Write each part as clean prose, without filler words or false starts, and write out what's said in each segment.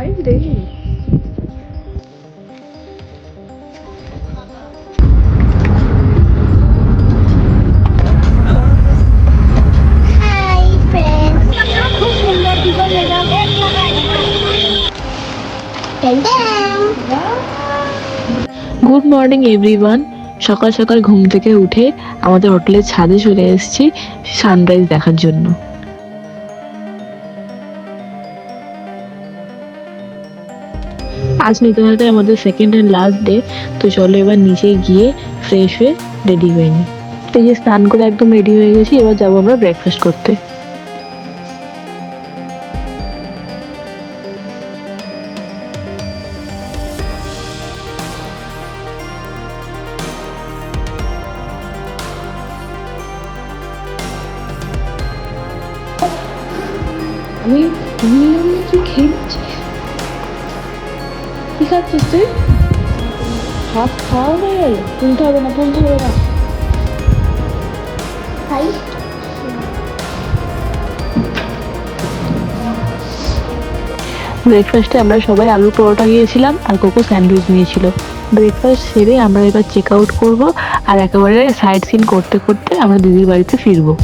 Time দেখি। Hi friends, খুব সুন্দর জীবন এলাম। Good morning everyone. সকাল সকাল ঘুম থেকে উঠে আমাদের হোটেলের ছাদে চলে এসেছি সানরাইজ দেখার জন্য। আজ নিতে আমাদের সেকেন্ড অ্যান্ড লাস্ট ডে, তো চলো এবার নিচে গিয়ে ফ্রেশ হয়ে রেডি হয়ে নিই। এই যে স্নান করে একদম রেডি হয়ে গেছি, এবার যাবো আমরা ব্রেকফাস্ট করতে। আমি তুই খেয়েছিস? কি খাচ্ছিস তুই? ভাত খাওয়া হয়ে গেল? তুলতে হবে না, তুলতে হবে না। হাই, ব্রেকফাস্টে আমরা সবাই আলুর পরোটা গিয়েছিলাম আর কোকো স্যান্ডউইচ নিয়েছিল। ব্রেকফাস্ট সেরে আমরা এবার চেক আউট করবো আর একেবারে সাইড সিন করতে করতে আমরা দিদির বাড়িতে ফিরবো।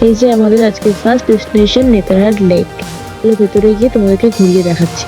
এই যে আমাদের আজকে ফার্স্ট ডেস্টিনেশন নেতারহাট লেক। ভেতরে গিয়ে তোমাদেরকে ঘুরিয়ে দেখাচ্ছি।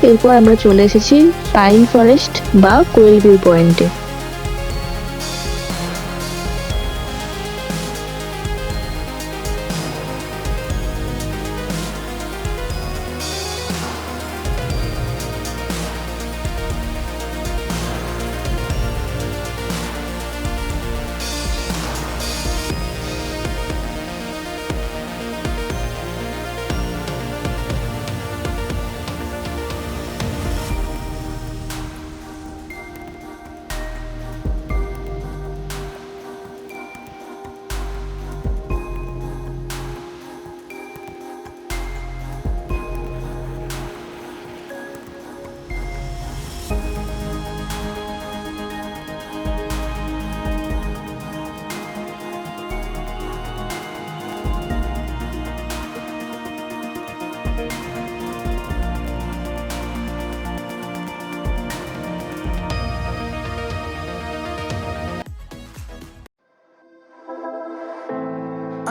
এরপর আমরা চলে এসেছি পাইন ফরেস্ট বা কোয়েল ভিউ পয়েন্টে।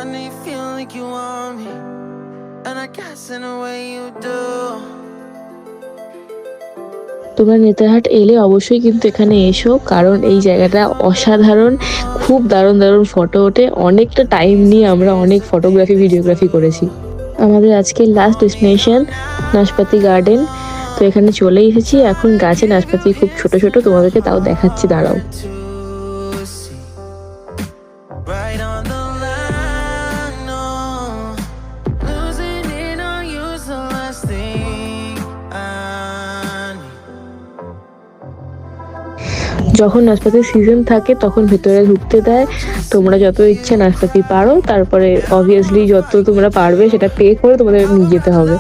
I know you feel like you want me, and I guess in a way you do. তোমরা নেতারহাট এলে অবশ্যই কিন্তু এখানে এসো, কারণ এই জায়গাটা অসাধারণ, খুব দারুণ দারুণ ফটো ওঠে। অনেকটা টাইম নিয়ে আমরা অনেক ফটোগ্রাফি ভিডিওগ্রাফি করেছি। আমাদের আজকে লাস্ট ডেস্টিনেশন নাশপাতি গার্ডেন। তো এখানে চলে এসেছি, এখন গাছে নাশপাতি খুব ছোট ছোট, তোমাদেরকে তাও দেখাচ্ছি, দাঁড়াও। To see right on the line, no, losing it on you's the last thing I need. যখন নাশপাতির সিজন থাকে তখন ভেতরে ঢুকতে দেয়, তোমরা যত ইচ্ছে নাশপাতি পারো, তারপরে অবভিয়াসলি যত তোমরা পারবে সেটা পে করে তোমাদের নিয়ে যেতে হবে।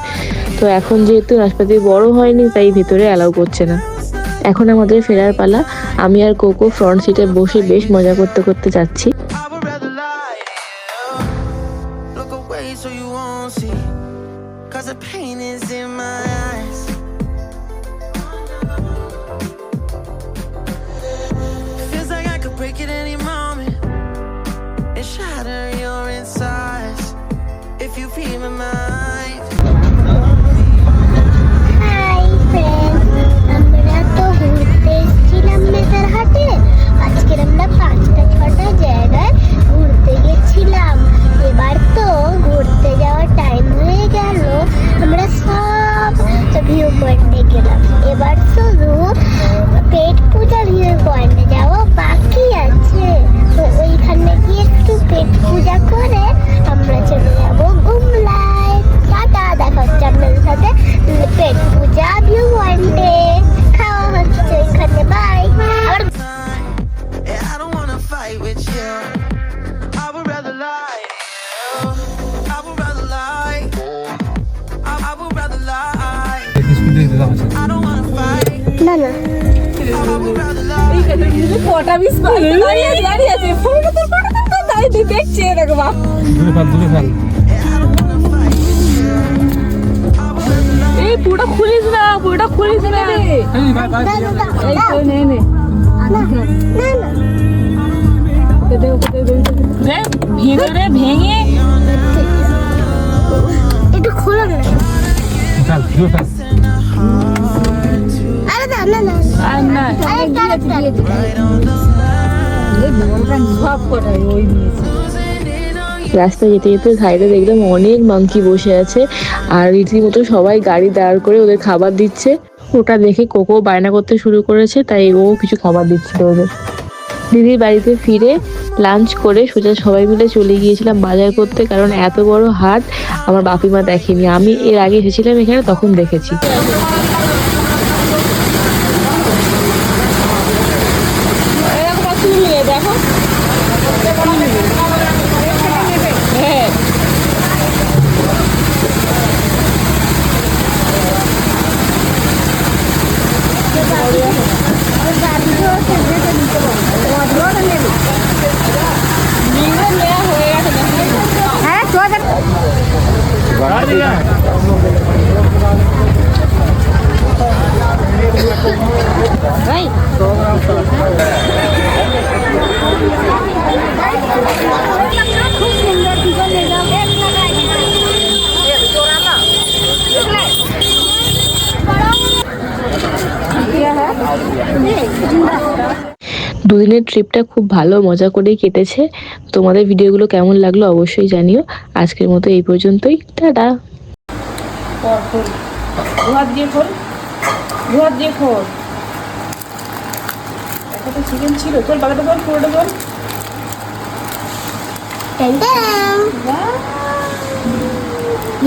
তো এখন যেহেতু নাশপাতি বড় হয়নি তাই ভেতরে অ্যালাউ করছে না। এখন আমাদের ফেরার পালা। আমি আর কোকো ফ্রন্ট সিটে বসে বেশ মজা করতে করতে যাচ্ছি। I would rather lie to you. Look away so you won't see, 'cause the pain is in my eyes. Feels like I could break it any moment and shatter your insides if you feel my mind. Hi friends, আমরা তো ঘুরতে এসেছিলাম নেতারহাটে। আজকের আমরা 5টা-6টা জায়গায় ঘুরতে গেছিলাম। এবার তো ঘুরতে যাওয়ার টাইম হয়ে গেল, আমরা সব পয়েন্টে গেলাম। এবার শুধু পেট পূজার ভিউ পয়েন্টে যাওয়া বাকি আছে। তো ওইখানে গিয়ে একটু পেট পূজা করে আমরা চলে যাবো গুমলায়। টাটা, দেখা হচ্ছে আপনাদের সাথে পেট পূজা ভিউ পয়েন্টে। খাওয়া হচ্ছে এখানে, বাই। আবার Yeah, I don't wanna fight with you. I would rather lie. I would rather lie. I would rather lie. I don't wanna fight. না না, I would rather lie. কটা মিস দাঁড়িয়ে আছে ফটো দাঁড়িয়ে দেখছে দেখো বাপ। এই পুরোটা খুলিস না, পুরোটা খুলিস না। এই তো নে নে ভিতরে ভেঙে একটু খোলো না। আরে না না না, আর না আরে কারেক্ট সব কটাই ওই নিয়েছে। রাস্তায় যেতে যেতে সাইডে দেখলাম অনেক মাংকি বসে আছে আর রীতিমতো সবাই গাড়ি দাঁড় করে ওদের খাবার দিচ্ছে। ওটা দেখে কোকো বায়না করতে শুরু করেছে, তাই ও কিছু খাবার দিচ্ছিল ওদের। দিদির বাড়িতে ফিরে লাঞ্চ করে সোজা সবাই মিলে চলে গিয়েছিলাম বাজার করতে, কারণ এত বড় হাট আমার বাপিমা দেখেনি। আমি এর আগে এসেছিলাম এখানে, তখন দেখেছি। দেখো হ্যাঁ খুব সুন্দর দুটো নিলাম। দুদিনের ট্রিপটা খুব ভালো মজা করেই কেটেছে। তোমাদের ভিডিওগুলো কেমন লাগলো অবশ্যই জানিও। আজকের মতো এই পর্যন্তই, টাটা। দুহাত দিয়ে খোল, দুহাত দিয়ে খোল। একটা তো চিকেন ছিল, খোল বাকিটা খোল, পুরোটা খোল।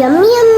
Yum yum.